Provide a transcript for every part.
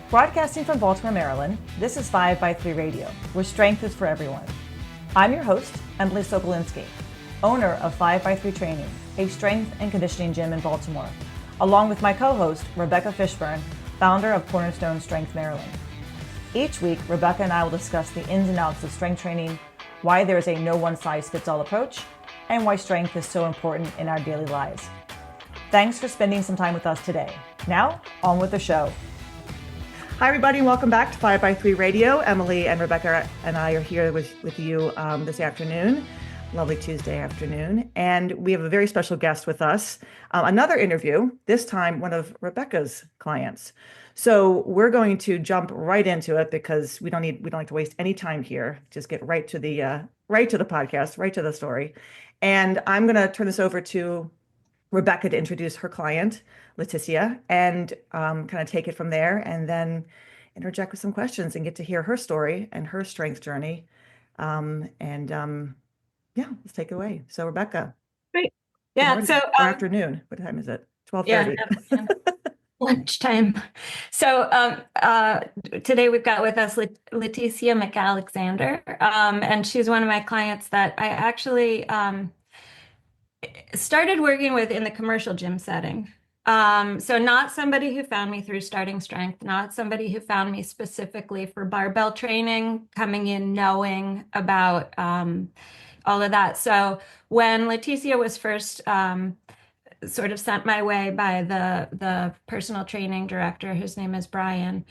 Broadcasting from Baltimore, Maryland, this is 5x3 Radio, where strength is for everyone. I'm your host, Emily Sokolinski, owner of 5x3 Training, a strength and conditioning gym in Baltimore, along with my co-host, Rebecca Fishburne, founder of Cornerstone Strength Maryland. Each week, Rebecca and I will discuss the ins and outs of strength training, why there is a no one-size-fits-all approach, and why strength is so important in our daily lives. Thanks for spending some time with us today. Now, on with the show. Hi, everybody, and welcome back to 5x3 Radio. Emily and Rebecca and I are here with you this afternoon. Lovely Tuesday afternoon. And we have a very special guest with us. Another interview, this time one of Rebecca's clients. So we're going to jump right into it because we don't like to waste any time here. Just get right to the podcast, right to the story. And I'm going to turn this over to Rebecca to introduce her client, Leticia, and kind of take it from there, and then interject with some questions and get to hear her story and her strength journey. Yeah, let's take it away. So Rebecca. Great. Yeah. Morning, or afternoon. What time is it? 12:30. Yeah, lunchtime. So today we've got with us Leticia McAlexander, and she's one of my clients that I actually started working with in the commercial gym setting. So not somebody who found me through Starting Strength, not somebody who found me specifically for barbell training, coming in knowing about all of that. So when Leticia was first sort of sent my way by the personal training director, whose name is Brian,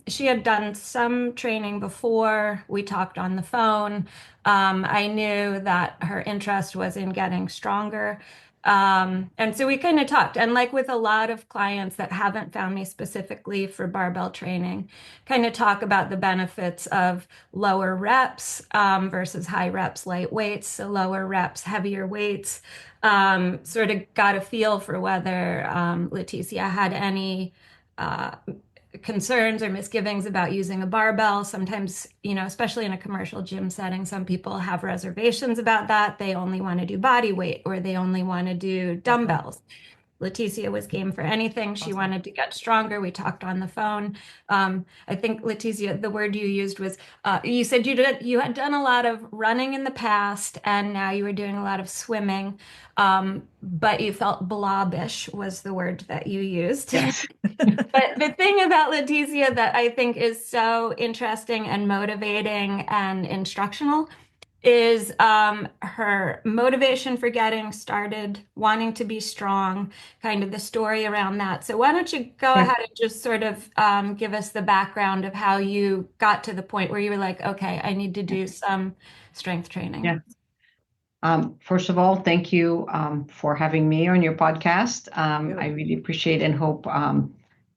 she had done some training before. We talked on the phone. I knew that her interest was in getting stronger. And so we kind of talked, and like with a lot of clients that haven't found me specifically for barbell training, kind of talk about the benefits of lower reps versus high reps, light weights, so lower reps, heavier weights. Sort of got a feel for whether Leticia had any concerns or misgivings about using a barbell. Sometimes, especially in a commercial gym setting, some people have reservations about that. They only want to do body weight or they only want to do dumbbells. Leticia was game for anything. She wanted to get stronger. We talked on the phone. I think, Leticia, the word you used was, you said you had done a lot of running in the past and now you were doing a lot of swimming, but you felt blobbish was the word that you used. Yes. But the thing about Leticia that I think is so interesting and motivating and instructional is her motivation for getting started, wanting to be strong, kind of the story around that. So why don't you go ahead and just sort of give us the background of how you got to the point where you were like, okay, I need to do some strength training. Yeah. First of all, thank you for having me on your podcast. I really appreciate and hope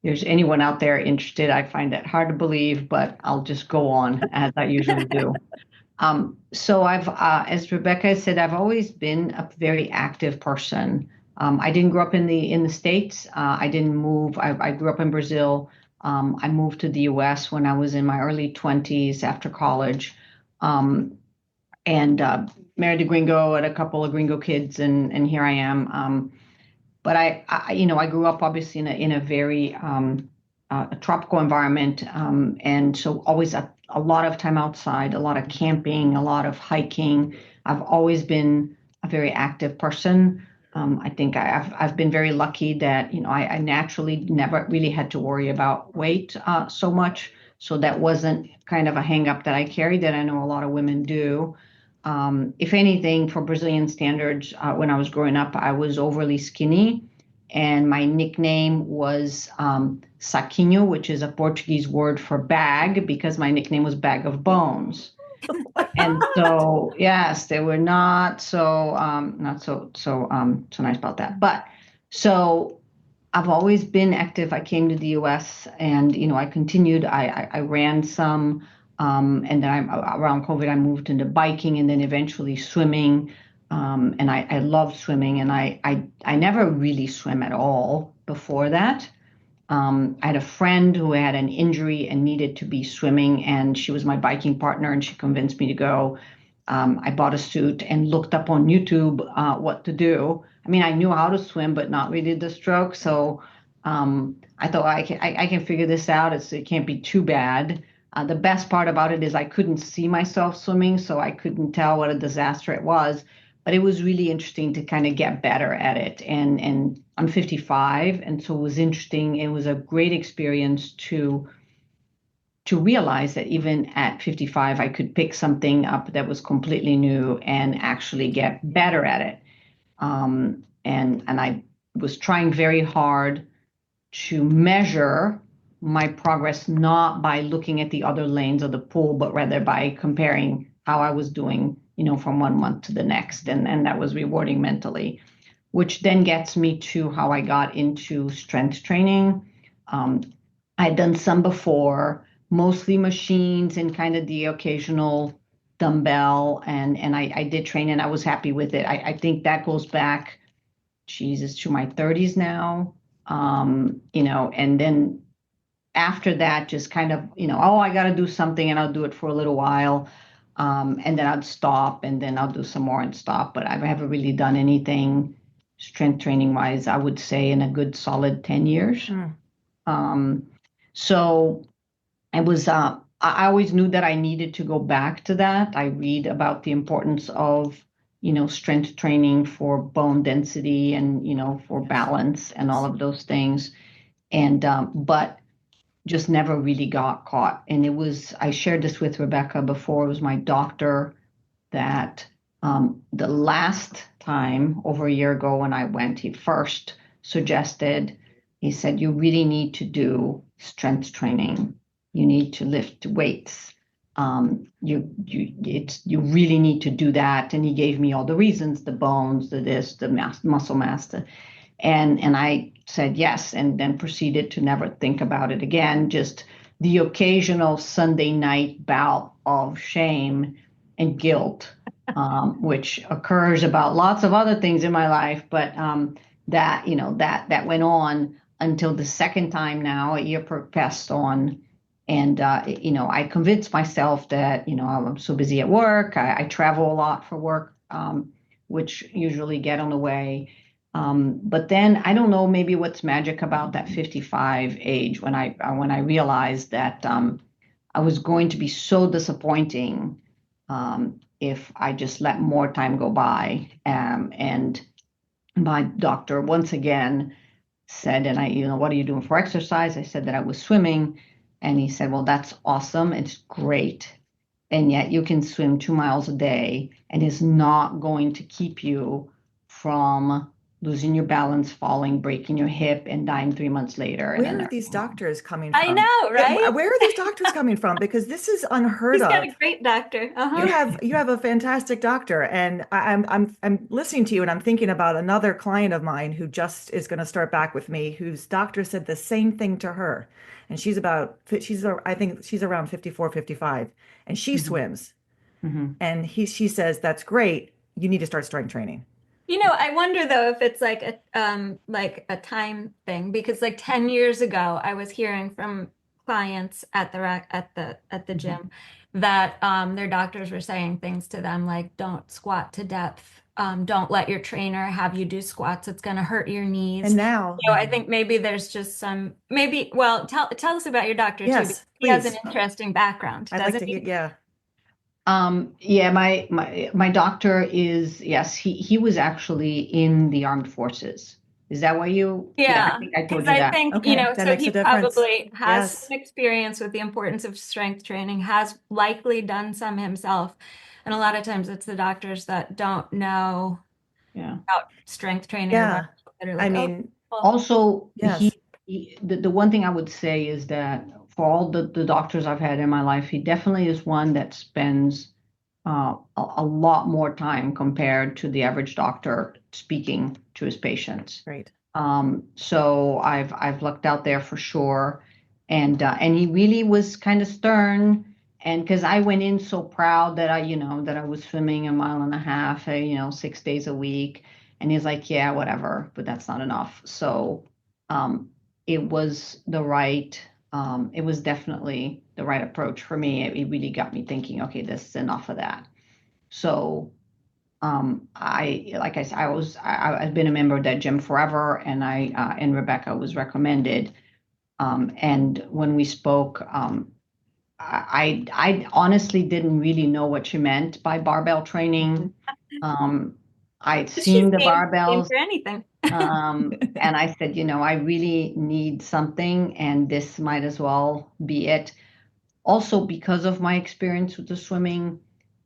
there's anyone out there interested. I find that hard to believe, but I'll just go on as I usually do. So I've, as Rebecca said, I've always been a very active person. I didn't grow up in the States. I didn't move. I grew up in Brazil. I moved to the U.S. when I was in my early 20s after college, and married a gringo, had a couple of gringo kids, and here I am. But I grew up obviously in a very a tropical environment, and so always a lot of time outside, a lot of camping, a lot of hiking. I've always been a very active person. I think I've been very lucky that I naturally never really had to worry about weight so much. So that wasn't kind of a hang up that I carried that I know a lot of women do. If anything, for Brazilian standards, when I was growing up, I was overly skinny. And my nickname was saquinho, which is a Portuguese word for bag, because my nickname was Bag of Bones. And so, yes, they were not so nice about that. But so I've always been active. I came to the U.S. and I continued. I ran some, and then around COVID I moved into biking and then eventually swimming. And I love swimming, and I never really swam at all before that. I had a friend who had an injury and needed to be swimming, and she was my biking partner, and she convinced me to go. I bought a suit and looked up on YouTube what to do. I mean, I knew how to swim, but not really the stroke. So I thought I can figure this out. It can't be too bad. The best part about it is I couldn't see myself swimming, so I couldn't tell what a disaster it was. But it was really interesting to kind of get better at it. And I'm 55, and so it was interesting. It was a great experience to realize that even at 55, I could pick something up that was completely new and actually get better at it. And I was trying very hard to measure my progress not by looking at the other lanes of the pool, but rather by comparing how I was doing, from 1 month to the next. And that was rewarding mentally, which then gets me to how I got into strength training. I'd done some before, mostly machines and kind of the occasional dumbbell. And I did train and I was happy with it. I think that goes back, Jesus, to my 30s now. And then after that, just kind of, oh, I got to do something and I'll do it for a little while. And then I'd stop and then I'll do some more and stop. But I haven't really done anything strength training wise, I would say, in a good solid 10 years. So I always knew that I needed to go back to that. I read about the importance of, strength training for bone density and, for balance and all of those things. But just never really got caught. And I shared this with Rebecca before, it was my doctor that the last time over a year ago when I went, he first suggested, he said, you really need to do strength training. You need to lift weights. You really need to do that. And he gave me all the reasons, the bones, the muscle mass, and I said yes, and then proceeded to never think about it again. Just the occasional Sunday night bout of shame and guilt, which occurs about lots of other things in my life, but that went on until the second time now, a year passed on. And, I convinced myself that, I'm so busy at work. I travel a lot for work, which usually get on the way. But then I don't know, maybe what's magic about that 55 age when I realized that I was going to be so disappointing if I just let more time go by. And my doctor once again said, and what are you doing for exercise? I said that I was swimming. And he said, well, that's awesome. It's great. And yet you can swim 2 miles a day and it's not going to keep you from losing your balance, falling, breaking your hip, and dying 3 months later. Where are these doctors coming from? I know, right? Where are these doctors coming from? Because this is unheard of. He's got a great doctor. You have a fantastic doctor, and I'm listening to you, and I'm thinking about another client of mine who just is going to start back with me, whose doctor said the same thing to her, and I think she's around 54, 55, and she swims, and she says that's great. You need to start strength training. I wonder though if it's like a time thing, because like 10 years ago, I was hearing from clients at the gym that their doctors were saying things to them like, don't squat to depth. Don't let your trainer have you do squats. It's going to hurt your knees. And now, I think maybe there's just well, tell us about your doctor too, because he has an interesting background. I'd like to hear, yeah. Yeah, my doctor is, yes, he was actually in the armed forces. Is that why you? Yeah, I think I told you because I that. think, Okay, that so makes he a difference. probably has Yes. some experience with the importance of strength training, has likely done some himself. And a lot of times it's the doctors that don't know Yeah. about strength training or Yeah. that are I like, mean, Also, yes. the one thing I would say is that for all the doctors I've had in my life, he definitely is one that spends a lot more time compared to the average doctor speaking to his patients. Great. So I've lucked out there for sure, and he really was kind of stern, and because I went in so proud that I was swimming 1.5 miles, 6 days a week, and he's like, yeah, whatever, but that's not enough. So it was it was definitely the right approach for me. It really got me thinking, okay, this is enough of that. So like I said, I've been a member of that gym forever, and and Rebecca was recommended. And when we spoke, I honestly didn't really know what she meant by barbell training. I'd She's seen the game barbells, for anything. and I said, I really need something, and this might as well be it. Also, because of my experience with the swimming,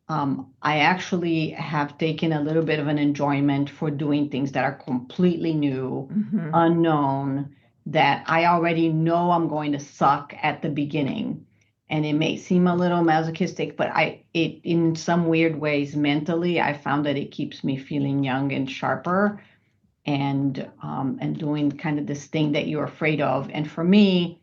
I actually have taken a little bit of an enjoyment for doing things that are completely new, unknown, that I already know I'm going to suck at the beginning. And it may seem a little masochistic, but it in some weird ways mentally, I found that it keeps me feeling young and sharper, and doing kind of this thing that you're afraid of. And for me,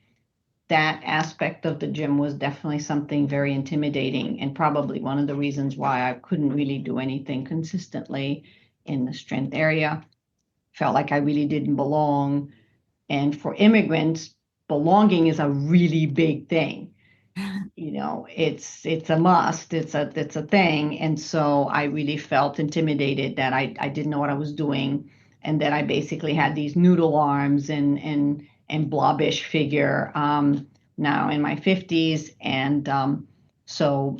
that aspect of the gym was definitely something very intimidating, and probably one of the reasons why I couldn't really do anything consistently in the strength area. Felt like I really didn't belong. And for immigrants, belonging is a really big thing. It's a must, it's a thing. And so I really felt intimidated that I didn't know what I was doing, and that I basically had these noodle arms and blobbish figure, now in my 50s. And so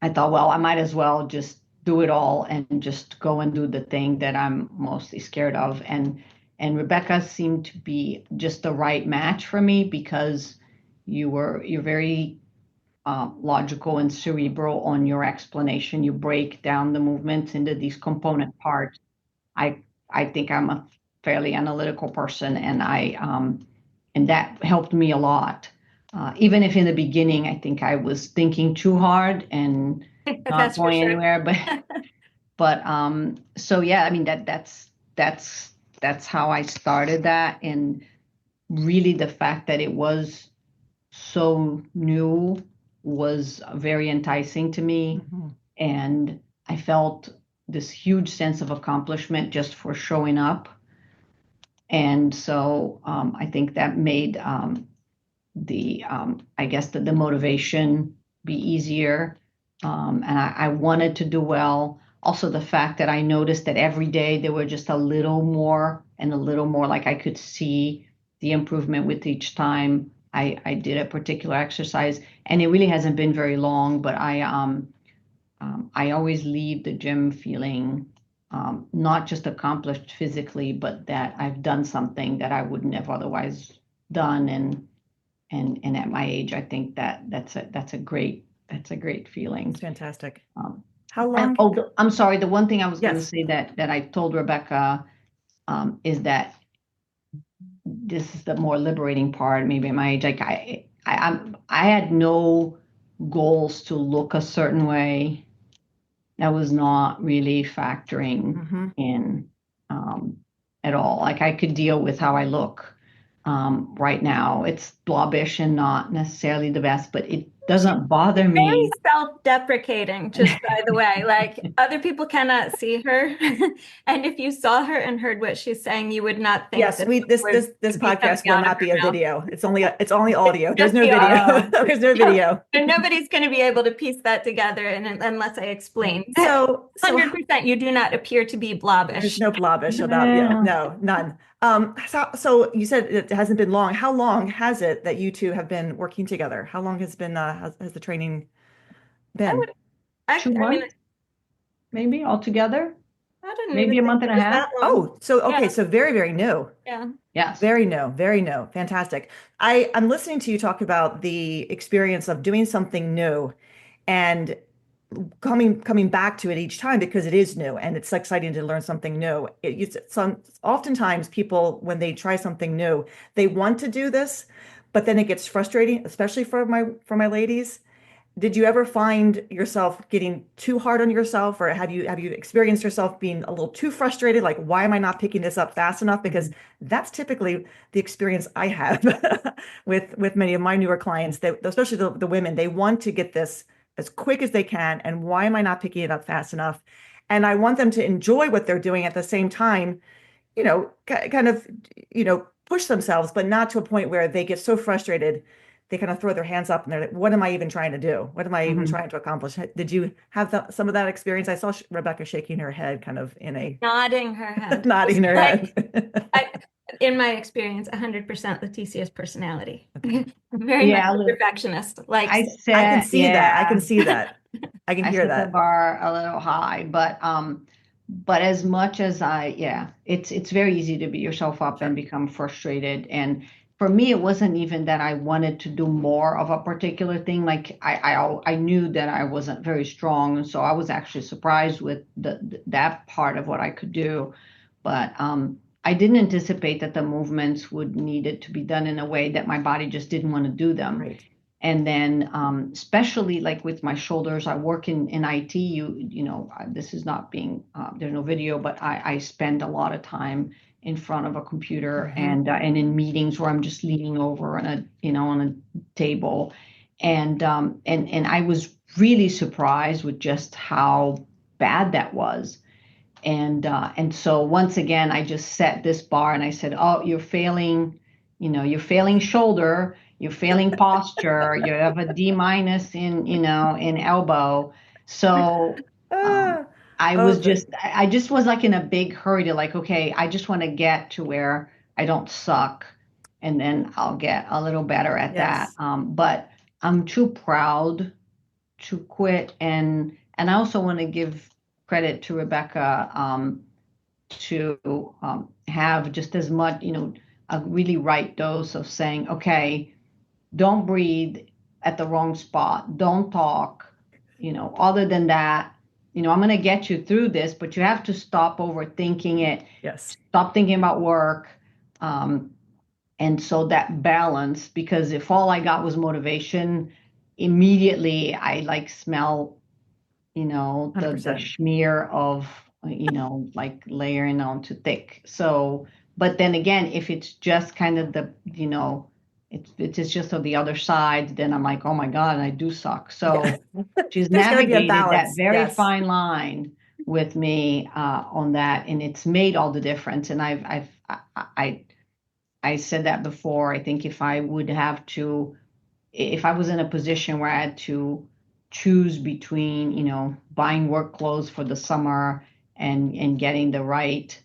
I thought, well, I might as well just do it all and just go and do the thing that I'm mostly scared of. And Rebecca seemed to be just the right match for me, because you're very logical and cerebral on your explanation. You break down the movements into these component parts. I think I'm a fairly analytical person, and that helped me a lot. Even if in the beginning I think I was thinking too hard and not That's for going sure. anywhere, but so yeah, I mean that's how I started that. And really, the fact that it was so new was very enticing to me. And I felt this huge sense of accomplishment just for showing up. And so I think that made I guess, the motivation be easier. And I wanted to do well. Also, the fact that I noticed that every day there were just a little more and a little more, like I could see the improvement with each time I did a particular exercise. And it really hasn't been very long, but I always leave the gym feeling not just accomplished physically, but that I've done something that I wouldn't have otherwise done. And at my age, I think that's a great feeling. It's fantastic. How long? I'm sorry. The one thing I was going to Yes. say that I told Rebecca is that this is the more liberating part. Maybe at my age, like I had no goals to look a certain way. That was not really factoring in at all. Like, I could deal with how I look right now. It's blobbish and not necessarily the best, but it doesn't bother Very me. self-deprecating, just by the way. Like, other people cannot see her. And if you saw her and heard what she's saying, you would not think Yes, that this podcast will not be a video. It's only audio. There's just no the video. audio. There's no video. And nobody's going to be able to piece that together unless I explain. So 100% you do not appear to be blobbish. there's no blobbish about you. No, none. So you said it hasn't been long. How long has it that you two have been working together? How long has the training been? 2 months, maybe altogether. I didn't Maybe even a month think and a it was half. that long. Oh, so okay, Yeah. so very, very new. Yeah. Yes. Very new, very new. Fantastic. I'm listening to you talk about the experience of doing something new and coming back to it each time because it is new and it's exciting to learn something new. Oftentimes people, when they try something new, they want to do this, but then it gets frustrating, especially for my ladies. Did you ever find yourself getting too hard on yourself, or have you experienced yourself being a little too frustrated? Like, why am I not picking this up fast enough? Because that's typically the experience I have with many of my newer clients. Especially the women, they want to get this as quick as they can, and why am I not picking it up fast enough? And I want them to enjoy what they're doing at the same time, kind of, push themselves, but not to a point where they get so frustrated they kind of throw their hands up and they're like, what am I even trying to do? What am I even trying to accomplish? Did you have some of that experience? I saw Rebecca shaking her head kind of in a Nodding her head. nodding her Like, head. in my experience, 100% Leticia's personality. Okay. Very much a perfectionist. Like, I I can said, see that. I can see that. I can I hear set the that. bar a little high, but as much as it's very easy to beat yourself up and become frustrated. And for me, it wasn't even that I wanted to do more of a particular thing. Like I knew that I wasn't very strong, and so I was actually surprised with that part of what I could do. But I didn't anticipate that the movements would needed to be done in a way that my body just didn't want to do them. Right. And then, especially like with my shoulders, I work in IT. This is not being there's no video, but I spend a lot of time in front of a computer and in meetings where I'm just leaning over on a table, and I was really surprised with just how bad that was. And so once again, I just set this bar and I said, "Oh, you're failing. You're failing shoulder. You're failing posture. You have a D minus in elbow." So Ah, I I just was like in a big hurry to like, okay, I just want to get to where I don't suck, and then I'll get a little better at that. yes. But I'm too proud to quit, and I also want to give credit to Rebecca to have just as much, a really right dose of saying, okay, don't breathe at the wrong spot, don't talk, other than that, I'm going to get you through this, but you have to stop overthinking it, Yes. stop thinking about work. And so that balance, because if all I got was motivation, immediately I like smell, the 100%. smear of, like layering on too thick. So, but then again, if it's just kind of it's just on the other side, then I'm like, oh my God, I do suck. Yeah. So she's There's got to be a navigated that balance. very Yes. fine line with me on that, and it's made all the difference. And I said that before. I think if I was in a position where I had to choose between, buying work clothes for the summer and getting the right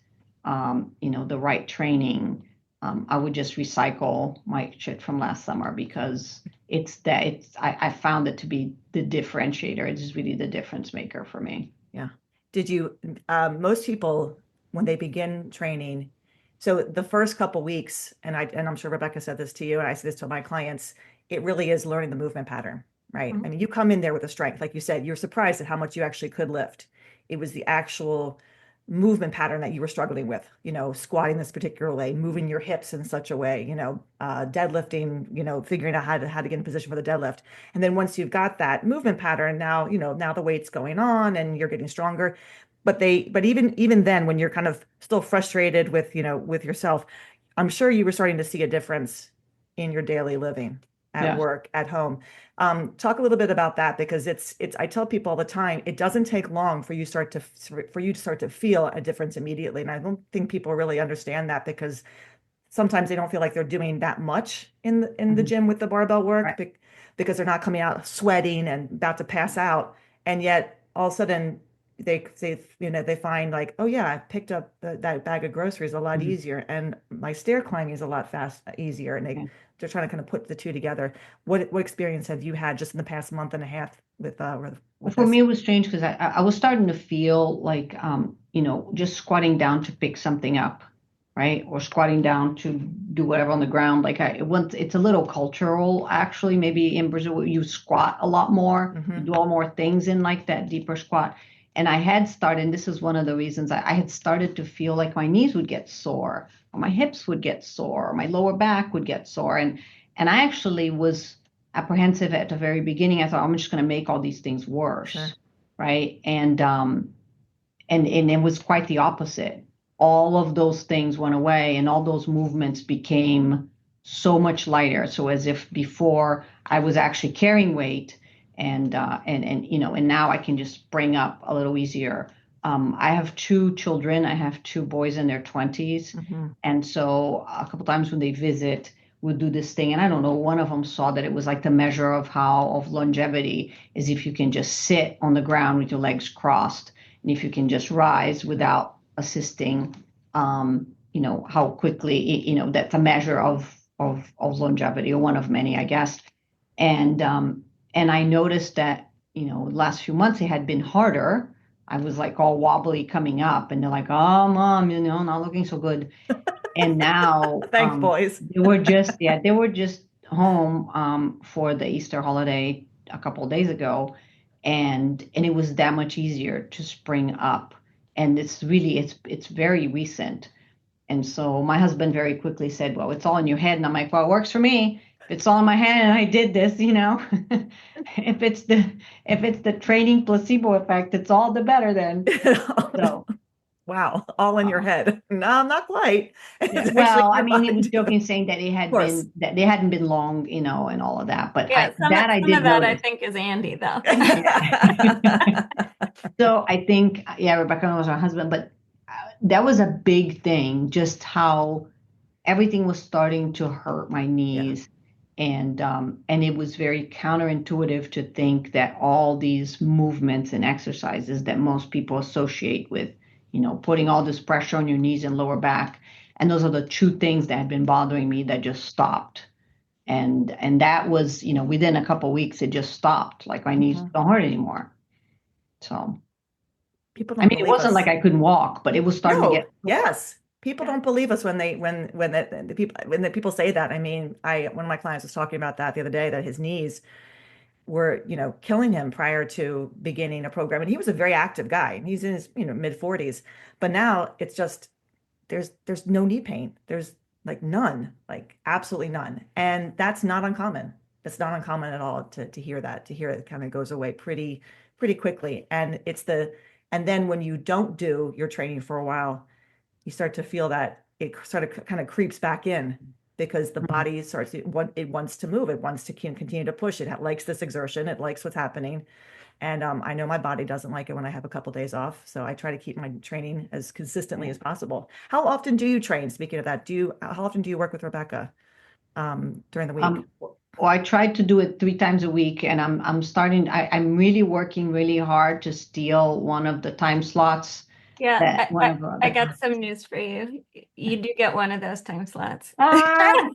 training, I would just recycle my shit from last summer because I found it to be the differentiator. It's really the difference maker for me. Yeah. Did you, most people, when they begin training, so the first couple weeks, and I'm sure Rebecca said this to you, and I say this to my clients, it really is learning the movement pattern, right? I mean, you come in there with a strength, like you said, you're surprised at how much you actually could lift. It was the actual movement pattern that you were struggling with, squatting this particular way, moving your hips in such a way, deadlifting, figuring out how to get in position for the deadlift. And then once you've got that movement pattern, now the weight's going on and you're getting stronger. But even then, when you're kind of still frustrated with, with yourself, I'm sure you were starting to see a difference in your daily living at Yeah. work, at home. Talk a little bit about that because I tell people all the time, it doesn't take long for you to start to feel a difference immediately. And I don't think people really understand that because sometimes they don't feel like they're doing that much in the gym with the barbell work Right. because they're not coming out sweating and about to pass out. And yet all of a sudden they find like, oh yeah, I picked up that bag of groceries a lot easier and my stair climbing is a lot easier. And they're trying to kind of put the two together. What experience have you had just in the past month and a half with For this? me, it was strange because I was starting to feel like, just squatting down to pick something up, right? Or squatting down to do whatever on the ground. Like it's a little cultural, actually. Maybe in Brazil, you squat a lot more, you do all more things in like that deeper squat. And I had started, and this is one of the reasons I had started to feel like my knees would get sore, or my hips would get sore, or my lower back would get sore. And I actually was apprehensive at the very beginning. I thought I'm just going to make all these things worse, Sure. right? And it was quite the opposite. All of those things went away, and all those movements became so much lighter. So as if before I was actually carrying weight, and now I can just bring up a little easier. I have two children. I have two boys in their 20s, and so a couple times when they visit, would do this thing. And I don't know, one of them saw that it was like the measure of longevity is if you can just sit on the ground with your legs crossed, and if you can just rise without assisting, how quickly, that's a measure of longevity, or one of many, I guess. And I noticed that, last few months it had been harder. I was like all wobbly coming up, and they're like, "Oh, mom, not looking so good." And now, Thanks, boys. they were just home for the Easter holiday a couple of days ago, and it was that much easier to spring up. And it's very recent. And so my husband very quickly said, "Well, it's all in your head." And I'm like, "Well, it works for me. If it's all in my head and I did this, if it's the training placebo effect, it's all the better then." So, wow, all in your head. No, not quite. yeah. Well, I mean, he was joking, saying that that they hadn't been long, and all of that. But Yeah, some I of did that I notice. think is Andy though. So I think, yeah, Rebecca knows her husband, but that was a big thing, just how everything was starting to hurt my knees. And it was very counterintuitive to think that all these movements and exercises that most people associate with, putting all this pressure on your knees and lower back, and those are the two things that had been bothering me that just stopped. And that was, within a couple of weeks, it just stopped. Like my knees don't hurt anymore. So, People I don't mean, it believe wasn't us. like I couldn't walk, but it was starting to No, get sore. yes. People don't believe us when the people say that. I mean, one of my clients was talking about that the other day, that his knees were, killing him prior to beginning a program. And he was a very active guy. He's in his, mid 40s. But now it's just there's no knee pain. There's like none, like absolutely none. And that's not uncommon. It's not uncommon at all to hear that, to hear it kind of goes away pretty quickly. And then when you don't do your training for a while, you start to feel that it sort of kind of creeps back in, because the body starts it wants to move, it wants to continue to push, it likes this exertion, it likes what's happening. And I know my body doesn't like it when I have a couple days off, so I try to keep my training as consistently as possible. How often do you train? Speaking of that, how often do you work with Rebecca during the week? Well, I tried to do it 3 times a week, and I'm really working really hard to steal one of the time slots. Yeah, That one of I got some news for you. You do get one of those time slots. Ah,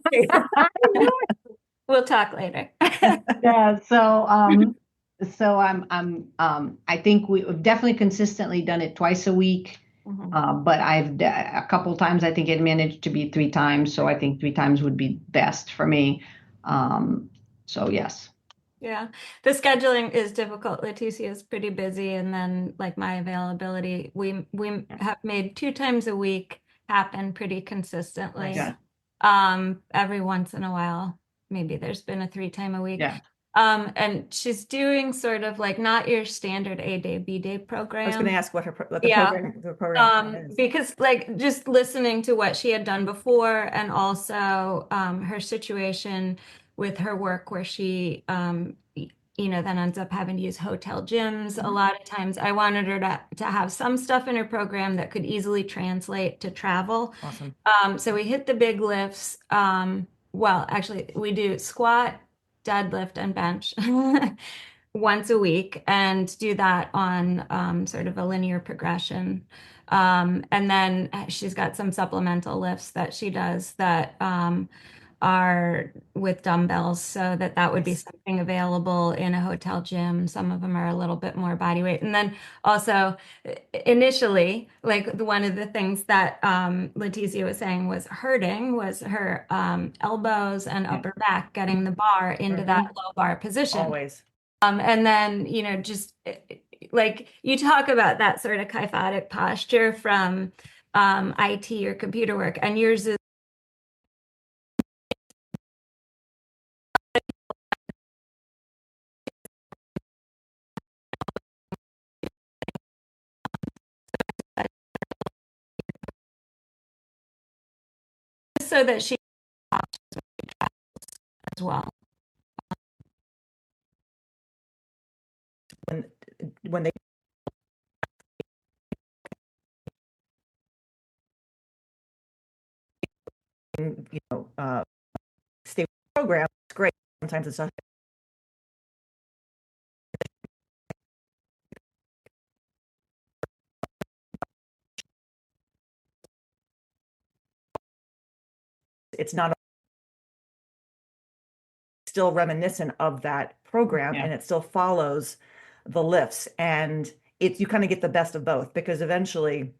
We'll talk later. yeah. So I think we've definitely consistently done it twice a week. But a couple times, I think it managed to be 3 times. So I think 3 times would be best for me. So yes. Yeah, the scheduling is difficult. Leticia is pretty busy, and then like my availability, we have made 2 times a week happen pretty consistently. Yeah. Every once in a while, maybe there's been a 3 time a week. Yeah. And she's doing sort of like not your standard A day, B day program. I was going to ask what the program is. Because like just listening to what she had done before, and also her situation with her work, where she then ends up having to use hotel gyms a lot of times. I wanted her to have some stuff in her program that could easily translate to travel. Awesome. So we hit the big lifts. Well, actually, we do squat, deadlift, and bench once a week, and do that on sort of a linear progression. And then she's got some supplemental lifts that she does that are with dumbbells, so that would be something available in a hotel gym. Some of them are a little bit more body weight. And then also initially, like one of the things that Leticia was saying was hurting was her elbows and upper back, getting the bar into that low bar position. Always. And then, just like you talk about that sort of kyphotic posture from IT or computer work, and yours is so that she as well. When they program. It's great. Sometimes it's not. It's not still reminiscent of that program, and it still follows the lifts, and you kind of get the best of both, because eventually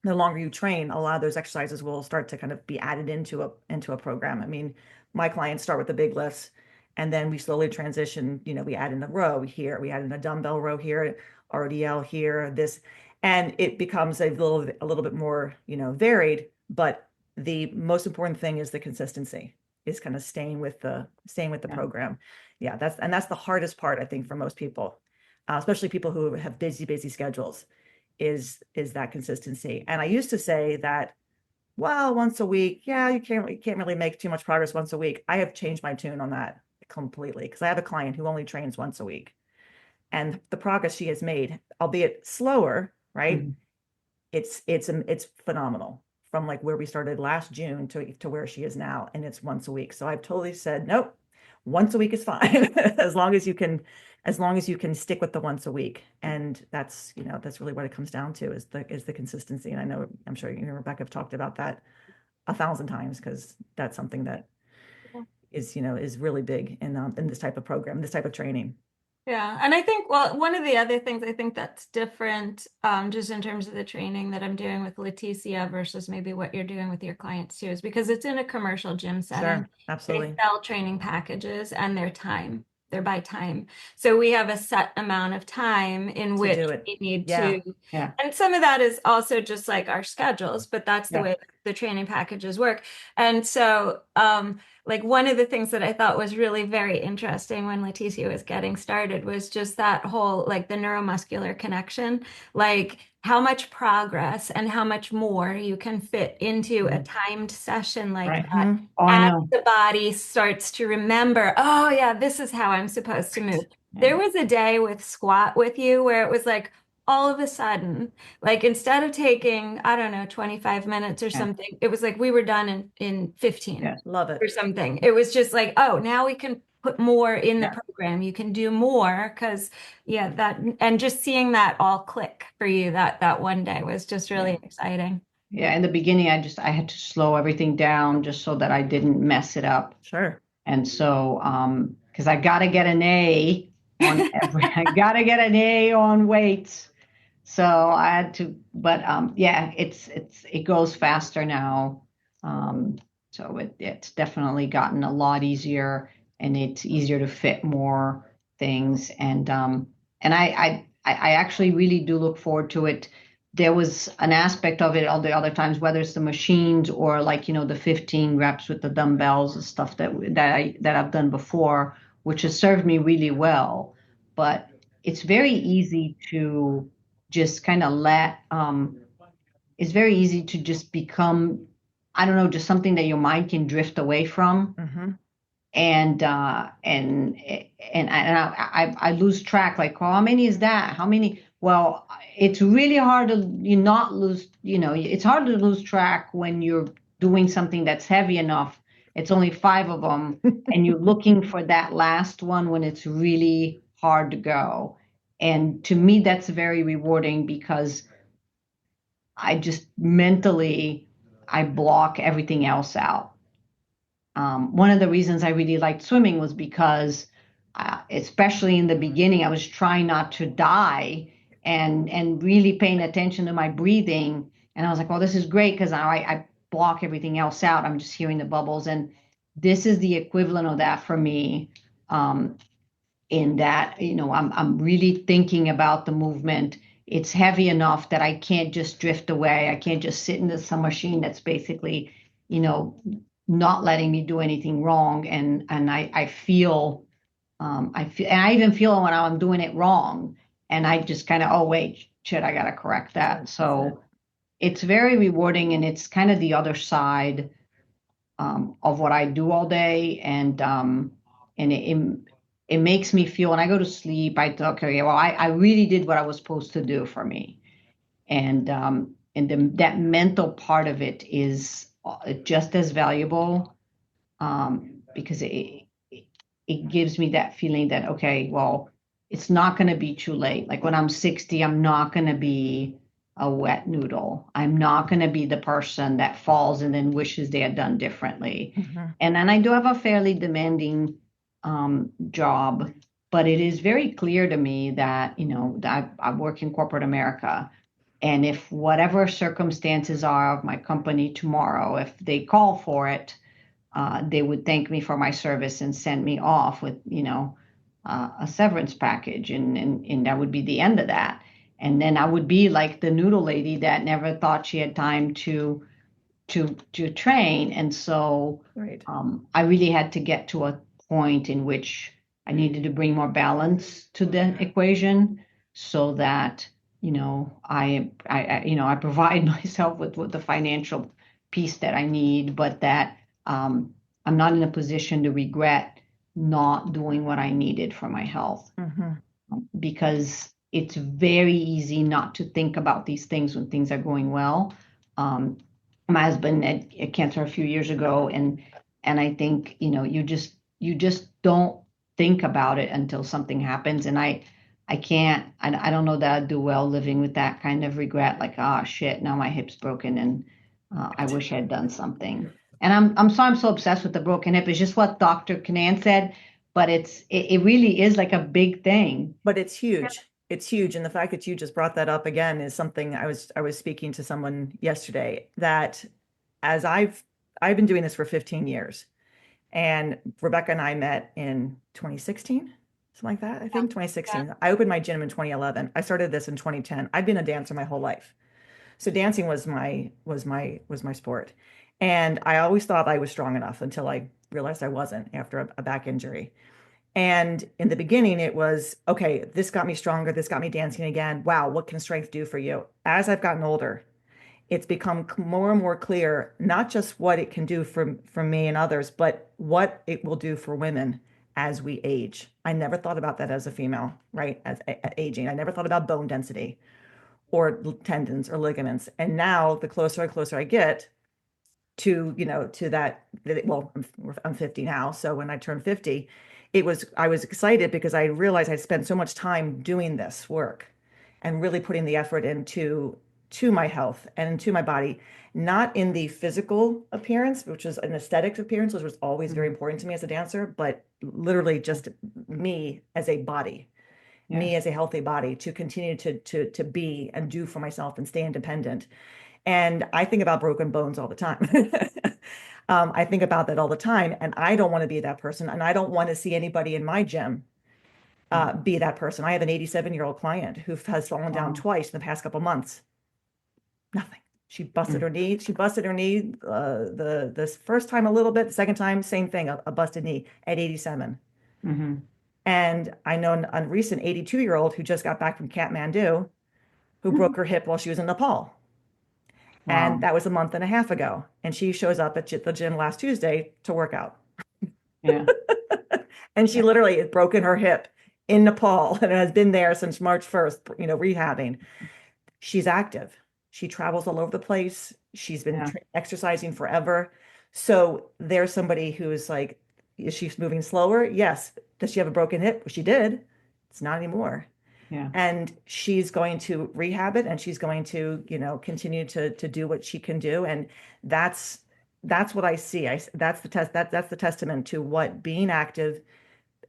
the longer you train, a lot of those exercises will start to kind of be added into a program. I mean, my clients start with the big lifts, and then we slowly transition. We add in a row here, we add in a dumbbell row here, RDL here, this, and it becomes a little bit more, varied. But the most important thing is the consistency, is kind of staying with the program. Yeah, that's the hardest part, I think, for most people, especially people who have busy schedules, is that consistency. And I used to say that, well, once a week, yeah, you can't really make too much progress once a week. I have changed my tune on that completely, because I have a client who only trains once a week, and the progress she has made, albeit slower, right? Mm-hmm. It's phenomenal, from like where we started last June to where she is now, and it's once a week. So I've totally said, nope, once a week is fine, as long as you can stick with the once a week. And that's really what it comes down to, is the consistency. And I'm sure you and Rebecca have talked about that 1,000 times, because that's something that is really big in this type of program, this type of training. Yeah. And I think, well, one of the other things I think that's different, just in terms of the training that I'm doing with Leticia versus maybe what you're doing with your clients too, is because it's in a commercial gym setting. Sure, absolutely. They sell training packages, and they're by time. So we have a set amount of time in which we need to. Yeah. And some of that is also just like our schedules, but that's the way the training packages work. And so, like, one of the things that I thought was really very interesting when Leticia was getting started was just that whole, like, the neuromuscular connection, like how much progress and how much more you can fit into a timed session like that. Oh, I know. The body starts to remember, oh yeah, this is how I'm supposed to move. There was a day with squat with you where it was like, all of a sudden, like, instead of taking, I don't know, 25 minutes or something, it was like we were done in 15. Love it. Or something. It was just like, oh, now we can put more in the program. You can do more, because that, and just seeing that all click for you that one day was just really exciting. Yeah, in the beginning, I had to slow everything down just so that I didn't mess it up. Sure. And so, because I got to get an A on I got to get an A on weights. So I had to, but it goes faster now. So it's definitely gotten a lot easier, and it's easier to fit more things. And I actually really do look forward to it. There was an aspect of it all the other times, whether it's the machines or, like, the 15 reps with the dumbbells and stuff that I've done before, which has served me really well. But it's very easy to just kind of it's very easy to just become, I don't know, just something that your mind can drift away from. Mm-hmm. And I lose track, like, well, how many is that? How many? Well, it's really hard to not lose, it's hard to lose track when you're doing something that's heavy enough. It's only 5 of them, and you're looking for that last one when it's really hard to go. And to me, that's very rewarding, because I just mentally, I block everything else out. One of the reasons I really liked swimming was because, especially in the beginning, I was trying not to die, and really paying attention to my breathing. And I was like, well, this is great, because I block everything else out. I'm just hearing the bubbles. And this is the equivalent of that for me, in that, I'm really thinking about the movement. It's heavy enough that I can't just drift away. I can't just sit in some machine that's basically, not letting me do anything wrong. And I feel, and I even feel when I'm doing it wrong, and I just kind of, oh wait, shit, I gotta correct that. So it's very rewarding, and it's kind of the other side of what I do all day. And it makes me feel, when I go to sleep, I thought, okay, well, I really did what I was supposed to do for me. And that mental part of it is just as valuable. because it gives me that feeling that, okay, well, it's not going to be too late. Like when I'm 60, I'm not going to be a wet noodle. I'm not going to be the person that falls and then wishes they had done differently. And then I do have a fairly demanding job, but it is very clear to me that, that I work in corporate America. And if whatever circumstances are of my company tomorrow, if they call for it, they would thank me for my service and send me off with, a severance package, and that would be the end of that. And then I would be like the noodle lady that never thought she had time to train. And so Right. I really had to get to a point in which I needed to bring more balance to the equation, so that I provide myself with the financial piece that I need, but that I'm not in a position to regret not doing what I needed for my health, because it's very easy not to think about these things when things are going well. My husband had cancer a few years ago, and I think you just don't think about it until something happens, and I don't know that I'd do well living with that kind of regret, like, ah, shit, now my hip's broken, and I wish I had done something. And I'm so obsessed with the broken hip. It's just what Dr. Kanan said, but it really is like a big thing. But it's huge. It's huge. And the fact that you just brought that up again is something I was speaking to someone yesterday, that as I've been doing this for 15 years, and Rebecca and I met in 2016, something like that. I think 2016. I opened my gym in 2011. I started this in 2010. I've been a dancer my whole life. So dancing was my sport. And I always thought I was strong enough until I realized I wasn't after a back injury. And in the beginning, it was, okay, this got me stronger. This got me dancing again. Wow, what can strength do for you? As I've gotten older, it's become more and more clear, not just what it can do for me and others, but what it will do for women as we age. I never thought about that as a female, right? As aging. I never thought about bone density or tendons or ligaments. And now the closer and closer I get to, to that, well, I'm 50 now. So when I turned 50, I was excited because I realized I'd spent so much time doing this work and really putting the effort into my health and into my body, not in the physical appearance, which is an aesthetic appearance, which was always very important to me as a dancer, but literally just me as a body, me as a healthy body, to continue to be and do for myself and stay independent. And I think about broken bones all the time. I think about that all the time, and I don't want to be that person, and I don't want to see anybody in my gym be that person. I have an 87-year-old client who has fallen down twice in the past couple months. Nothing. She busted her knee. She busted her knee the first time a little bit. The second time, same thing, a busted knee at 87. And I know a recent 82-year-old who just got back from Kathmandu, who broke her hip while she was in Nepal. And that was a month and a half ago. And she shows up at the gym last Tuesday to work out. Yeah. And she literally has broken her hip in Nepal and has been there since March 1st, rehabbing. She's active. She travels all over the place. She's been exercising forever. So there's somebody who's like, is she moving slower? Yes. Does she have a broken hip? Well, she did. It's not anymore. Yeah. And she's going to rehab it, and she's going to, continue to do what she can do. And that's what I see. That's the testament to what being active,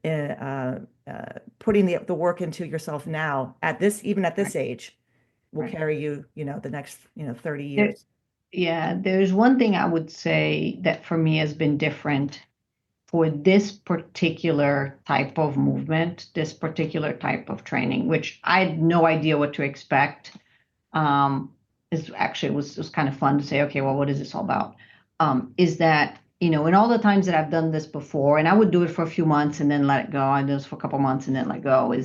putting the work into yourself now even at this age, will carry you, the next, 30 years. There's one thing I would say that for me has been different for this particular type of movement, this particular type of training, which I had no idea what to expect. Is actually it was kind of fun to say, okay, well, what is this all about? Is that, in all the times that I've done this before, and I would do it for a few months and then let it go. I did this for a couple months and then let go.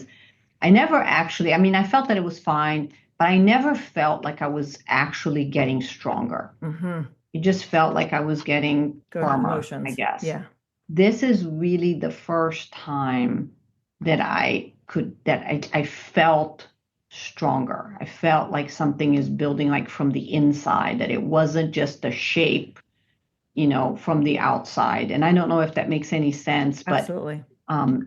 I never actually, I felt that it was fine, but I never felt like I was actually getting stronger. It just felt like I was getting firmer, I guess. Yeah. This is really the first time that I felt stronger. I felt like something is building, like from the inside, that it wasn't just a shape from the outside. And I don't know if that makes any sense, but Absolutely.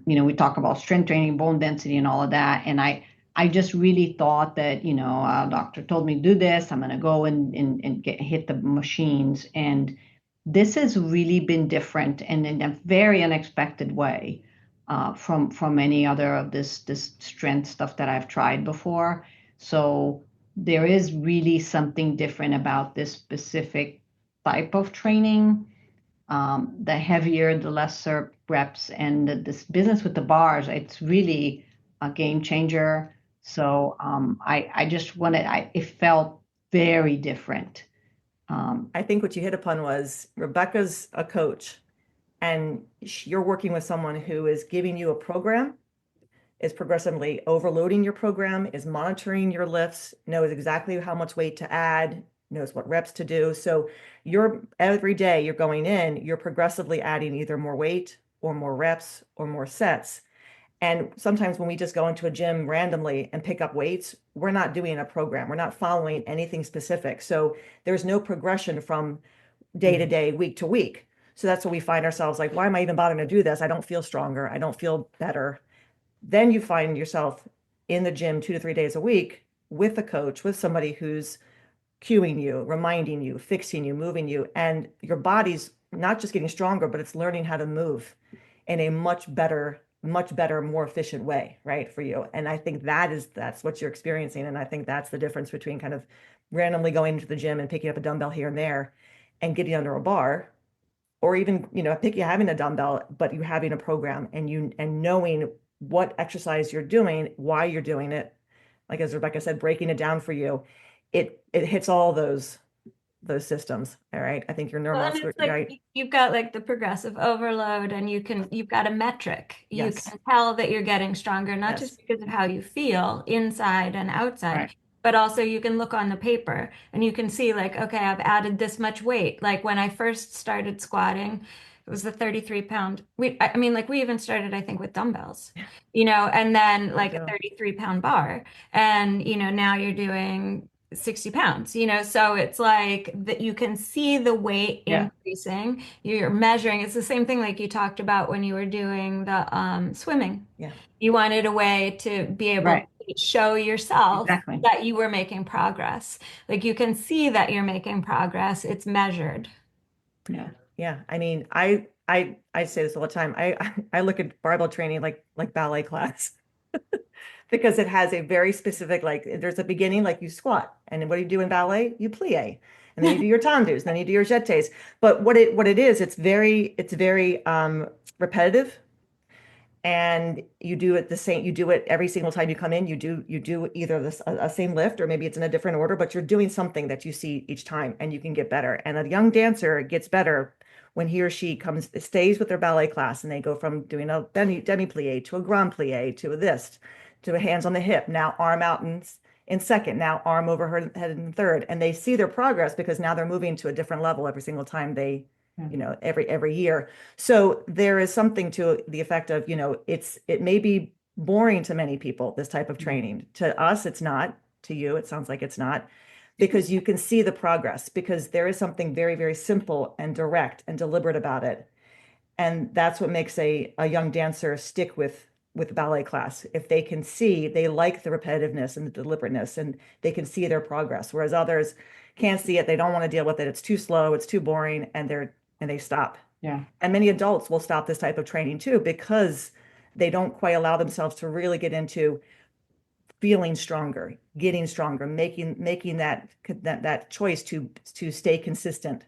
we talk about strength training, bone density, and all of that. And I just really thought that, a doctor told me to do this. I'm going to go and hit the machines. And this has really been different and in a very unexpected way from any other of this strength stuff that I've tried before. So there is really something different about this specific type of training. The heavier, the lesser reps, and this business with the bars, it's really a game changer. So I just it felt very different. I think what you hit upon was Rebecca's a coach, and you're working with someone who is giving you a program, is progressively overloading your program, is monitoring your lifts, knows exactly how much weight to add, knows what reps to do. So every day you're going in, you're progressively adding either more weight or more reps or more sets. And sometimes when we just go into a gym randomly and pick up weights, we're not doing a program. We're not following anything specific. So there's no progression from day to day, week to week. So that's what we find ourselves like, why am I even bothering to do this? I don't feel stronger. I don't feel better. Then you find yourself in the gym 2 to 3 days a week with a coach, with somebody who's cueing you, reminding you, fixing you, moving you, and your body's not just getting stronger, but it's learning how to move in a much better, more efficient way, right, for you. And I think that's what you're experiencing. And I think that's the difference between kind of randomly going into the gym and picking up a dumbbell here and there and getting under a bar, or even, having a dumbbell, but you having a program and knowing what exercise you're doing, why you're doing it. Like as Rebecca said, breaking it down for you, it hits all those systems. All right. I think your neuromuscular, right? You've got like the progressive overload, and you've got a metric. You Yes. can tell that you're getting stronger, not Yes. just because of how you feel inside and outside, Right. but also you can look on the paper and you can see like, okay, I've added this much weight. Like when I first started squatting, it was the 33 pound. I mean, like we even started, I think, with dumbbells, and then like a 33-pound bar. And, now you're doing 60 pounds, so it's like that you can see the weight Yeah. increasing. You're measuring. It's the same thing like you talked about when you were doing the swimming. Yeah. You wanted a way to be able Right. to show yourself Exactly. that you were making progress. Like you can see that you're making progress. It's measured. Yeah. Yeah. I mean, I say this all the time. I look at barbell training like ballet class because it has a very specific, like there's a beginning, like you squat, and then what do you do in ballet? You plie, and then you do your tendus, and then you do your jetés. But what it is, it's very repetitive, and you do it you do it every single time you come in. You do either a same lift, or maybe it's in a different order, but you're doing something that you see each time, and you can get better. And a young dancer gets better when he or she stays with their ballet class, and they go from doing a demi plie to a grand plie to a hands on the hip, now arm out in second, now arm over her head in third, and they see their progress because now they're moving to a different level every single time they every year. So there is something to the effect of, it may be boring to many people, this type of training. To us, it's not. To you, it sounds like it's not, because you can see the progress, because there is something very, very simple and direct and deliberate about it. And that's what makes a young dancer stick with ballet class. If they can see, they like the repetitiveness and the deliberateness, and they can see their progress, whereas others can't see it. They don't want to deal with it. It's too slow, it's too boring, and they stop. Yeah. And many adults will stop this type of training too, because they don't quite allow themselves to really get into feeling stronger, getting stronger, making that choice to stay consistent,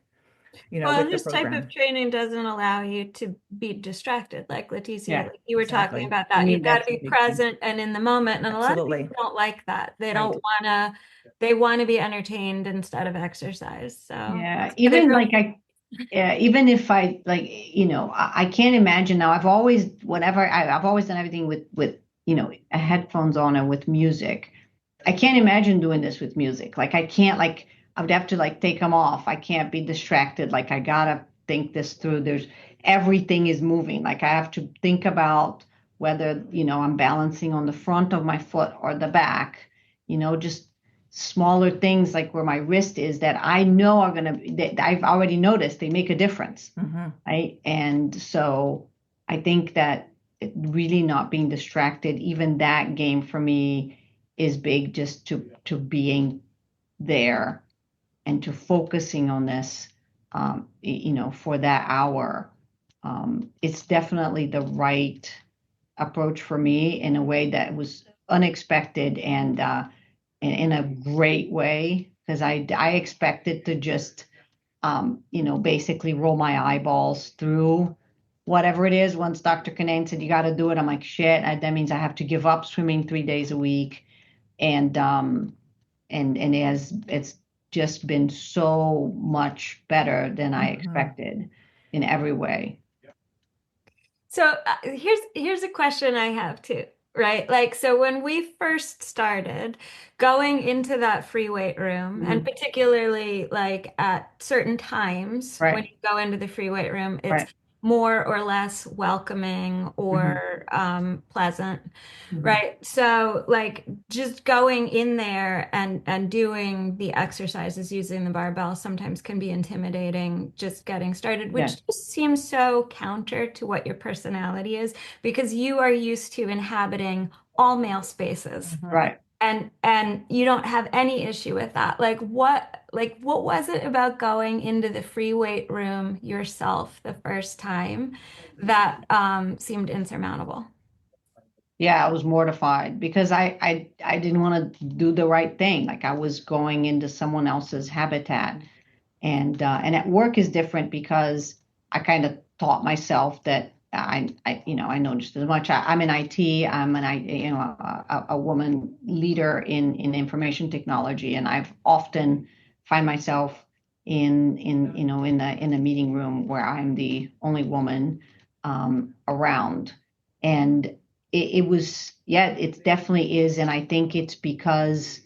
Well, with the this type program. of training doesn't allow you to be distracted, like Leticia, Yeah, like you were exactly. talking about that. I mean, You've got to that's a be big thing. present and in the moment. And a lot of Absolutely. people don't like that. They Right. don't want to, they want to be entertained instead of exercise. So Yeah. but Even like even if I like, I can't imagine now. I've always done everything with headphones on and with music. I can't imagine doing this with music. Like I can't, like I would have to like take them off. I can't be distracted. Like I gotta think this through. Everything is moving. Like I have to think about whether, I'm balancing on the front of my foot or the back, just smaller things like where my wrist is that I know are that I've already noticed they make a difference. Right. And so I think that really not being distracted, even that game for me is big, just to being there and to focusing on this, for that hour. It's definitely the right approach for me in a way that was unexpected and in a great way, because I expected to just basically roll my eyeballs through whatever it is. Once Dr. Kinane said you got to do it, I'm like, shit, that means I have to give up swimming 3 days a week, and it's just been so much better than I expected in every way. So here's a question I have too, right? Like, so when we first started going into that free weight room, and particularly like at certain times when you go into the free weight room, it's more or less welcoming or pleasant, right? So like just going in there and doing the exercises using the barbell sometimes can be intimidating just getting started, which just seems so counter to what your personality is, because you are used to inhabiting all male spaces. Right. And you don't have any issue with that. What was it about going into the free weight room yourself the first time that seemed insurmountable? Yeah, I was mortified because I didn't want to do the right thing. Like I was going into someone else's habitat, and at work is different because I kind of taught myself that I know just as much. I'm in IT. I'm a woman leader in information technology, and I've often find myself in a meeting room where I'm the only woman around, and it definitely is, and I think it's because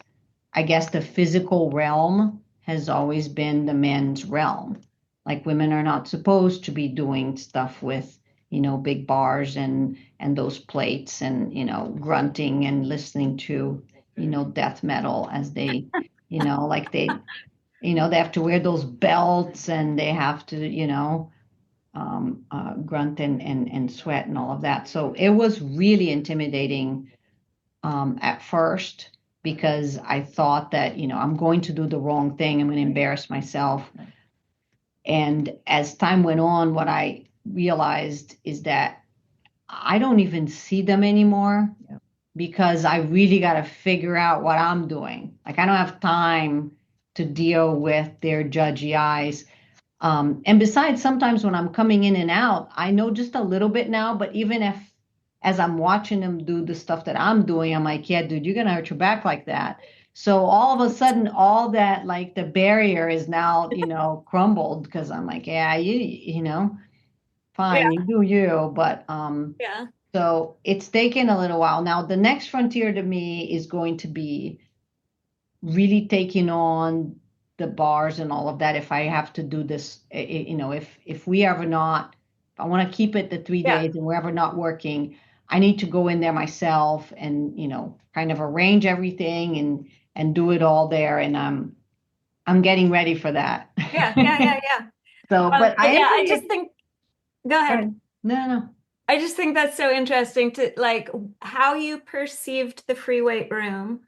I guess the physical realm has always been the men's realm. Like women are not supposed to be doing stuff with, big bars and those plates and, grunting and listening to, death metal as they, like they have to wear those belts and they have to, grunt and sweat and all of that. So it was really intimidating at first, because I thought that, I'm going to do the wrong thing. I'm going to embarrass myself. And as time went on, what I realized is that I don't even see them anymore because I really got to figure out what I'm doing. Like I don't have time to deal with their judgy eyes. And besides, sometimes when I'm coming in and out, I know just a little bit now, but even if as I'm watching them do the stuff that I'm doing, I'm like, yeah, dude, you're going to hurt your back like that. So all of a sudden, all that, like the barrier is now, crumbled, because I'm like, yeah, fine, you do you. But so it's taken a little while. Now, the next frontier to me is going to be really taking on the bars and all of that. If I have to do this, if we ever not, if I want to keep it the 3 days and we're ever not working, I need to go in there myself and, kind of arrange everything and do it all there. And I'm getting ready for that. Yeah. So, but I just think, go ahead. No. I just think that's so interesting to like how you perceived the free weight room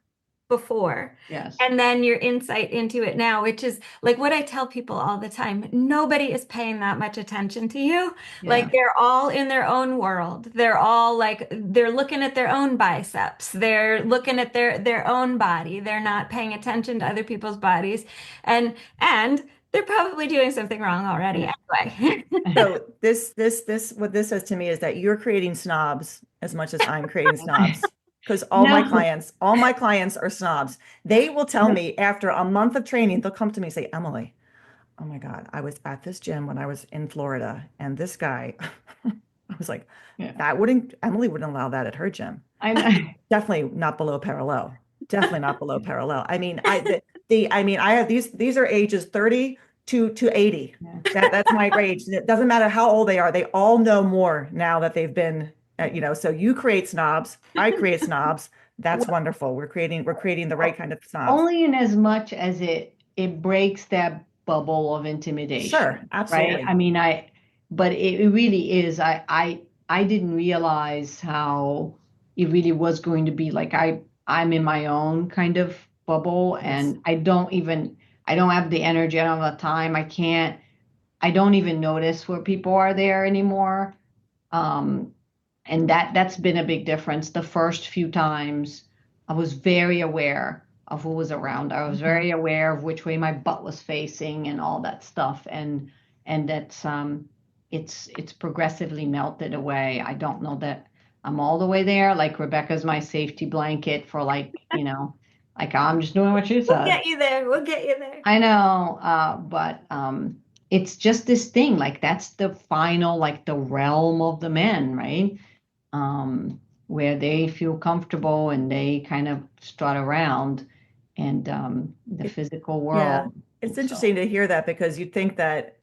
before. Yes. And then your insight into it now, which is like what I tell people all the time. Nobody is paying that much attention to you. Yeah. Like they're all in their own world. They're all like, they're looking at their own biceps. They're looking at their own body. They're not paying attention to other people's bodies. And they're probably doing something wrong already anyway. So what this says to me is that you're creating snobs as much as I'm creating snobs. Because all my clients are snobs. They will tell me after a month of training, they'll come to me and say, Emily, oh my God, I was at this gym when I was in Florida, and this guy, I was like, Emily wouldn't allow that at her gym. I know. Definitely not below parallel. Definitely not below parallel. I mean, I have these are ages 30 to 80. That's my age. It doesn't matter how old they are. They all know more now that they've been So you create snobs, I create snobs. That's wonderful. We're creating the right kind of snobs. Only in as much as it breaks that bubble of intimidation, Sure, right? absolutely. I mean, but it really is. I didn't realize how it really was going to be like I'm in my own kind of bubble, Yes. and I don't have the energy, I don't have the time, I don't even notice where people are there anymore. Um, and that's been a big difference. The first few times, I was very aware of who was around. I was Mhm. very aware of which way my butt was facing and all that stuff. And that's it's progressively melted away. I don't know that I'm all the way there. Like Rebecca's my safety blanket for like I'm just doing what you We'll said. get you there. We'll get you there. I know, but it's just this thing, like that's the final, like the realm of the men, right? Where they feel comfortable and they kind of strut around and the It- physical yeah, world. it's And so, interesting to hear that because you'd think that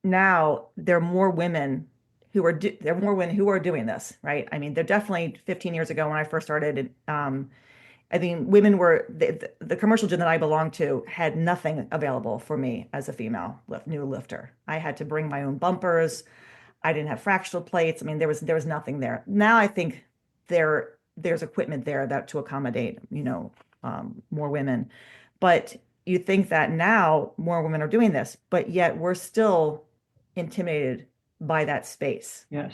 now there are more women there are more women who are doing this, right? I mean, there definitely 15 years ago when I first started, I mean, women were the commercial gym that I belonged to had nothing available for me as a female new lifter. I had to bring my own bumpers. I didn't have fractional plates. I mean, there was nothing there. Now I think there's equipment there that to accommodate, more women. But you think that now more women are doing this, but yet we're still intimidated by that space. yes.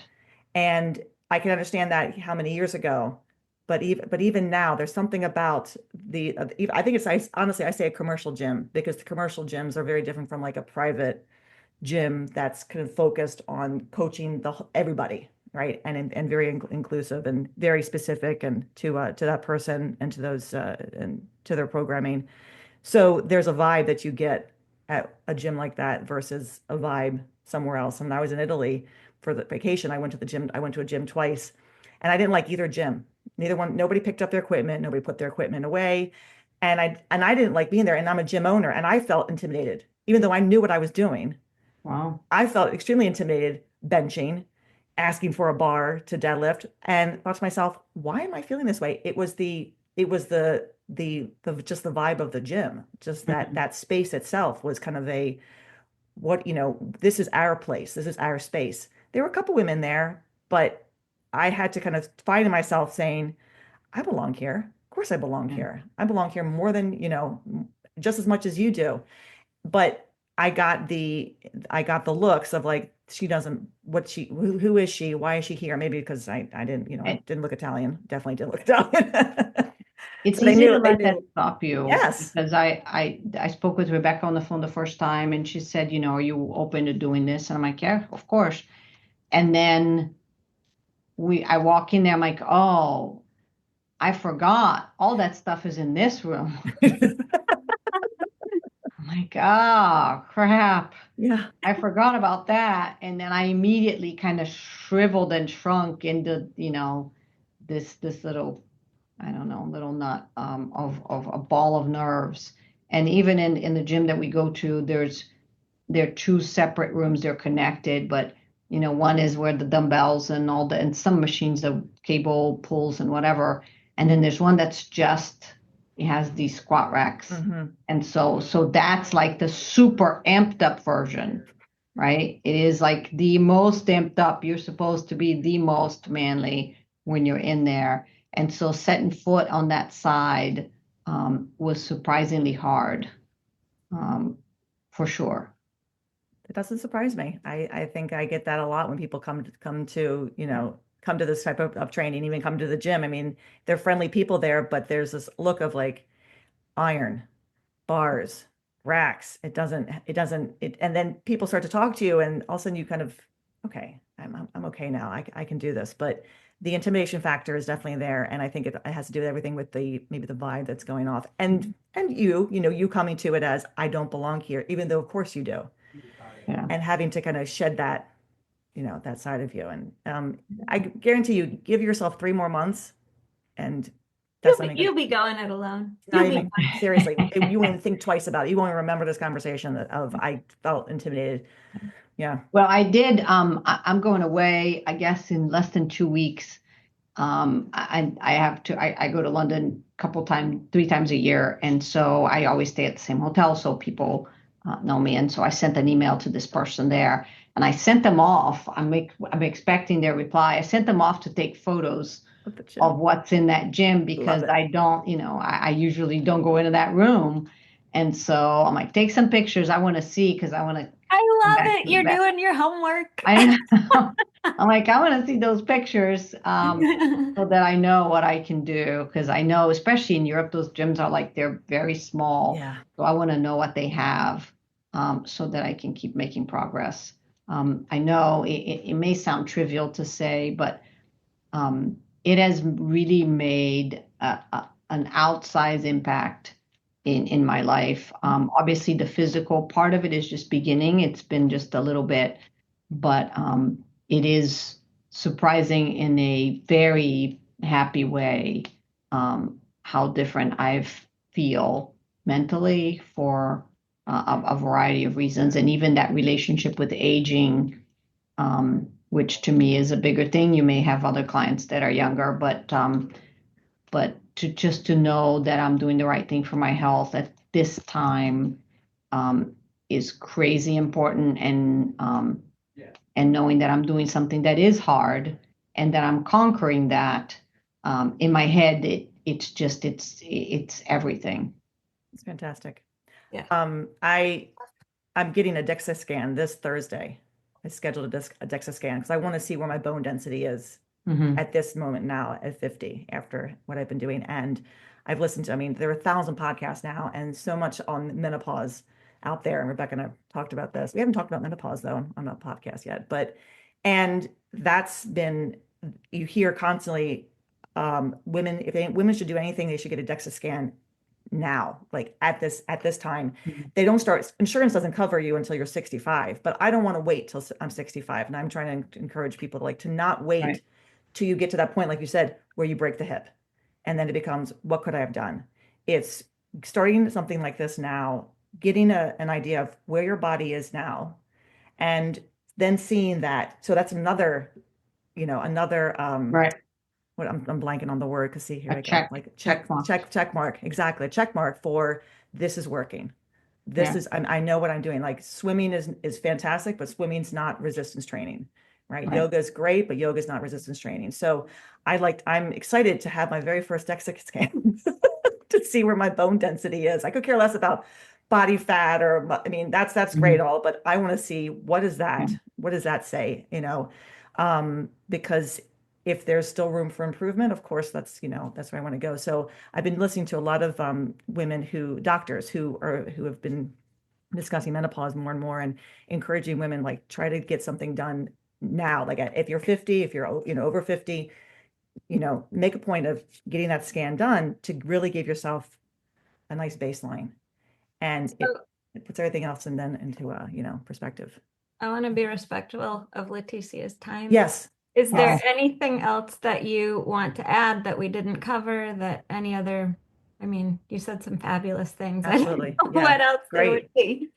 And I can understand that how many years ago, but even now, there's something about I think honestly, I say a commercial gym because the commercial gyms are very different from like a private gym that's kind of focused on coaching everybody, right? And very inclusive and very specific and to that person and to those and to their programming. So there's a vibe that you get at a gym like that versus a vibe somewhere else. And I was in Italy for the vacation. I went to a gym twice, and I didn't like either gym. Neither one, nobody picked up their equipment, nobody put their equipment away. And I didn't like being there. And I'm a gym owner and I felt intimidated, even though I knew what I was doing. Wow. I felt extremely intimidated benching, asking for a bar to deadlift, and thought to myself, why am I feeling this way? It was the just the vibe of the gym, just that Mhm. that space itself was kind of this is our place, this is our space. There were a couple women there, but I had to kind of find myself saying, I belong here. Of course I belong Yeah. here. I belong here more than, just as much as you do. But I got the looks of like she doesn't who is she? Why is she here? Maybe because I didn't, I And didn't look Italian. Definitely didn't look Italian. it's So they easy knew to they let that knew. stop you Yes. because I spoke with Rebecca on the phone the first time and she said, are you open to doing this? And I'm like, yeah, of course. And then I walk in there, I'm like, oh, I forgot all that stuff is in this room. I'm like, oh, crap. Yeah. I forgot about that. And then I immediately kind of shriveled and shrunk into, this little, I don't know, little nut of a ball of nerves. And even in the gym that we go to, they're two separate rooms. They're connected, but one is where the dumbbells and and some machines, the cable pulls and whatever. And then there's one that's just it has these squat racks. Hmm. And so that's like the super amped up version, right? It is like the most amped up. You're supposed to be the most manly when you're in there. And so setting foot on that side was surprisingly hard, um, for sure. It doesn't surprise me. I think I get that a lot when people come to this type of training, even come to the gym. I mean, they're friendly people there, but there's this look of like iron, bars, racks. And then people start to talk to you, and all of a sudden you kind of, okay, I'm okay now. I can do this. But the intimidation factor is definitely there, and I think it has to do with everything with maybe the vibe that's going off, and you coming to it as I don't belong here, even though of course you do, Yeah. and having to kind of shed that side of you. And I guarantee you, give yourself 3 more months, and You'll that's be, not even you'll be going it alone. not You'll be even seriously. You won't even think twice about it. You won't even remember this conversation of I felt intimidated. Yeah. Well, I did. I'm going away, I guess, in less than 2 weeks. I have to. I go to London a couple times, 3 times a year, and so I always stay at the same hotel, so people know me. And so I sent an email to this person there, and I sent them off. I'm expecting their reply. I sent them off to take photos of what's in that gym because I don't, I usually don't go into that room. And so I'm like, take some pictures. I want to see because I want to. I love it. You're doing your homework. I know. I'm like, I want to see those pictures so that I know what I can do. Because I know, especially in Europe, those gyms are like, they're very small. Yeah. So I want to know what they have so that I can keep making progress. I know it may sound trivial to say, but it has really made an outsized impact in my life. Obviously, the physical part of it is just beginning. It's been just a little bit, but it is surprising in a very happy way how different I feel mentally for a variety of reasons. And even that relationship with aging, which to me is a bigger thing. You may have other clients that are younger, but to know that I'm doing the right thing for my health at this time is crazy important, and knowing that I'm doing something that is hard and that I'm conquering that in my head, it's everything. It's fantastic. Yeah. I'm getting a DEXA scan this Thursday. I scheduled a DEXA scan because I want to see where my bone density is at this moment now at 50 after what I've been doing. And I've listened to, there are 1,000 podcasts now and so much on menopause out there. And Rebecca and I talked about this. We haven't talked about menopause though on the podcast yet, and that's been, you hear constantly, women should do anything, they should get a DEXA scan now, like at this time. They don't start, insurance doesn't cover you until you're 65, but I don't want to wait till I'm 65. And I'm trying to encourage people to not wait till you get to that point, like you said, where you break the hip. And then it becomes, what could I have done? It's starting something like this now, getting an idea of where your body is now, and then seeing that. So that's another right. What I'm blanking on the word, because see here I check, go, like check mark, exactly, a check mark for this is working. This is, I know what I'm doing. Like swimming is fantastic, but swimming's not resistance training, right? Yoga is great, but yoga is not resistance training. So I'm excited to have my very first DEXA scan to see where my bone density is. I could care less about body fat that's great all, but I want to see what does that say, because if there's still room for improvement, of course, that's where I want to go. So I've been listening to a lot of doctors who have been discussing menopause more and more, and encouraging women, like, try to get something done now. Like if you're 50, if you're over 50, make a point of getting that scan done to really give yourself a nice baseline, and it puts everything else into perspective. I want to be respectful of Leticia's time. Yes. Is there anything else that you want to add that we didn't cover, that any other, you said some fabulous things. Absolutely. What else there would be?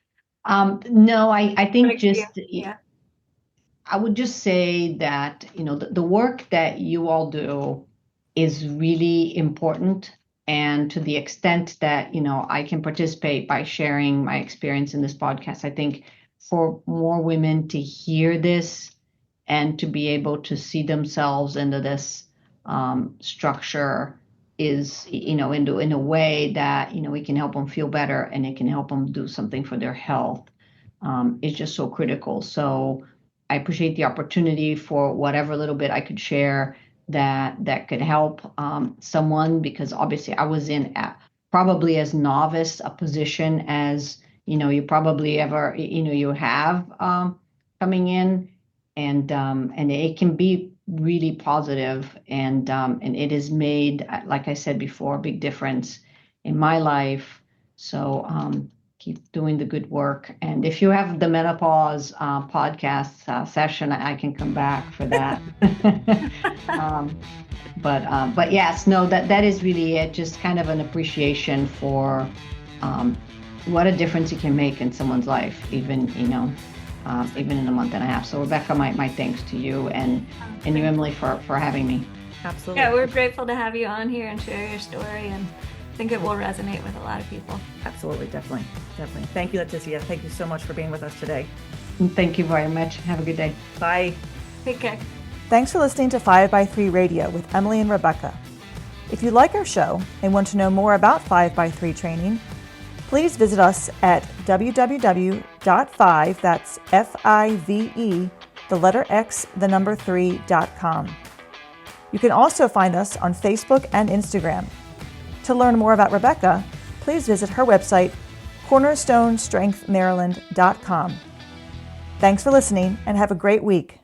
No, I think I would just say that, the work that you all do is really important. And to the extent that, I can participate by sharing my experience in this podcast, I think for more women to hear this and to be able to see themselves into this structure is, in a way that, we can help them feel better and it can help them do something for their health. It's just so critical. So I appreciate the opportunity for whatever little bit I could share that could help someone, because obviously I was in probably as novice a position as, you probably ever, you have coming in. And it can be really positive, and it has made, like I said before, a big difference in my life. So keep doing the good work. And if you have the menopause podcast session, I can come back for that. But yes, no, that is really it. Just kind of an appreciation for what a difference you can make in someone's life, even even in a month and a half. So Rebecca, my thanks to you and you, Emily, for having me. Absolutely. Yeah, we're grateful to have you on here and share your story, and I think it will resonate with a lot of people. Absolutely, definitely. Thank you, Leticia. Thank you so much for being with us today. Thank you very much. Have a good day. Bye. Take care. Thanks for listening to 5x3 Radio with Emily and Rebecca. If you like our show and want to know more about 5x3 training, please visit us at www.5, that's F-I-V-E, the letter X, the number 3.com. You can also find us on Facebook and Instagram. To learn more about Rebecca, please visit her website, cornerstonestrengthmaryland.com. Thanks for listening and have a great week.